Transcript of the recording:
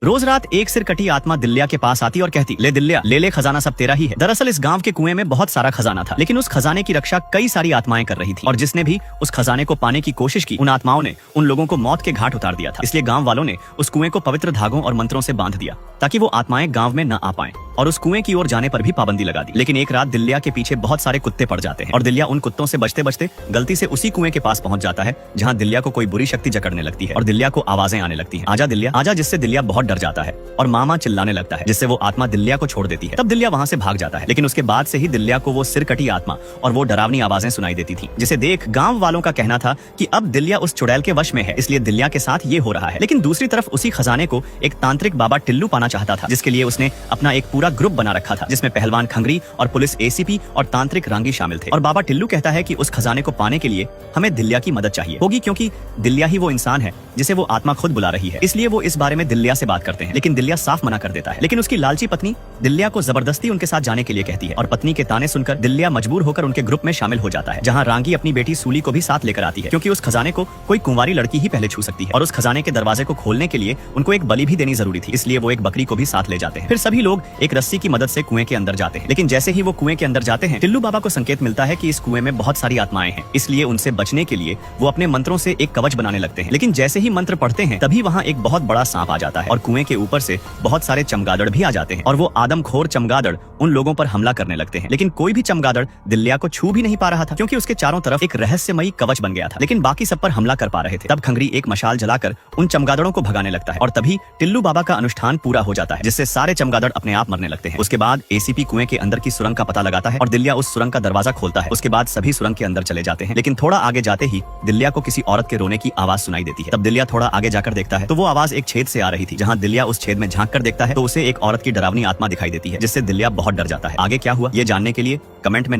रोज रात एक सिर कटी आत्मा दिल्या के पास आती और कहती, ले दिल्या, ले ले खजाना सब तेरा ही है। दरअसल इस गांव के कुएं में बहुत सारा खजाना था, लेकिन उस खजाने की रक्षा कई सारी आत्माएं कर रही थी और जिसने भी उस खजाने को पाने की कोशिश की, उन आत्माओं ने उन लोगों को मौत के घाट उतार दिया था। इसलिए गांव वालों ने उस कुएं को पवित्र धागों और मंत्रों से बांध दिया ताकि वो आत्माएं गांव में न आ पाएं और उस कुएं की ओर जाने पर भी पाबंदी लगा दी। लेकिन एक रात दिल्या के पीछे बहुत सारे कुत्ते पड़ जाते हैं और दिल्या उन कुत्तों से बचते बचते गलती से उसी कुएं के पास पहुंच जाता है जहां दिल्या को कोई बुरी शक्ति जकड़ने लगती है और दिल्या को आवाजें आने लगती है, आजा दिल्या आजा, जिससे दिल्या बहुत डर जाता है और मामा चिल्लाने लगता है, जिससे वो आत्मा दिल्या को छोड़ देती है। तब दिल्या वहां से भाग जाता है, लेकिन उसके बाद से ही दिल्या को वो सिर कटी आत्मा और वो डरावनी आवाजें सुनाई देती थी, जिसे देख गांव वालों का कहना था कि अब दिल्या उस चुड़ैल के वश में है, इसलिए दिल्या के साथ ये हो रहा है। लेकिन दूसरी तरफ उसी खजाने को एक तांत्रिक बाबा टिल्लू पाना चाहता था, जिसके लिए उसने अपना एक पूरा ग्रुप बना रखा था, जिसमें पहलवान खंगरी और पुलिस एसीपी और तांत्रिक रांगी शामिल थे। और बाबा टिल्लू कहता है कि उस खजाने को पाने के लिए हमें दिल्या की मदद चाहिए होगी, क्योंकि दिल्या ही वो इंसान है जिसे वो आत्मा खुद बुला रही है। इसलिए वो इस बारे में दिल्या से बात करते हैं, लेकिन दिल्या साफ मना कर देता है। लेकिन उसकी लालची पत्नी दिल्या को जबरदस्ती उनके साथ जाने के लिए कहती है और पत्नी के ताने सुनकर दिल्या मजबूर होकर उनके ग्रुप में शामिल हो जाता है, जहां रांगी अपनी बेटी सूली को भी साथ लेकर आती है, क्योंकि उस खजाने को कोई कुंवारी लड़की ही पहले छू सकती है और उस खजाने के दरवाजे को खोलने के लिए उनको एक बलि भी देनी जरूरी थी, इसलिए वो एक बकरी को भी साथ ले जाते हैं। फिर सभी लोग एक रस्सी की मदद से कुएं के अंदर जाते हैं, लेकिन जैसे ही वो कुएं के अंदर जाते हैं, टिल्लू बाबा को संकेत मिलता है कि इस कुएं में बहुत सारी आत्माएं हैं, इसलिए उनसे बचने के लिए वो अपने मंत्रों से एक कवच बनाने लगते हैं। लेकिन जैसे ही मंत्र पढ़ते हैं तभी वहां एक बहुत बड़ा सांप आ जाता है और कुएं के ऊपर से बहुत सारे चमगादड़ भी आ जाते हैं और वो आदमखोर चमगादड़ उन लोगों पर हमला करने लगते हैं। लेकिन कोई भी चमगादड़ दिल्या को छू भी नहीं पा रहा था, क्योंकि उसके चारों तरफ एक रहस्यमयी कवच बन गया था, लेकिन बाकी सब पर हमला कर पा रहे थे। तब खंगरी एक मशाल जलाकर उन चमगादड़ों को भगाने लगता है और तभी टिल्लू बाबा का अनुष्ठान पूरा हो जाता है, जिससे सारे चमगादड़ अपने आप मरने लगते हैं। उसके बाद एसीपी कुएं के अंदर की सुरंग का पता लगाता है और दिल्या उस सुरंग का दरवाजा खोलता है। उसके बाद सभी सुरंग के अंदर चले जाते हैं, लेकिन थोड़ा आगे जाते ही दिल्या को किसी औरत के रोने की आवाज सुनाई देती है। तब दिल्या थोड़ा आगे जाकर देखता है तो वो आवाज एक छेद से आ रही थी। जहां दिल्या उस छेद में झांक कर देखता है तो उसे एक औरत की डरावनी आत्मा दिखाई देती है, जिससे दिल्या बहुत डर जाता है। आगे क्या हुआ ये जानने के लिए कमेंट में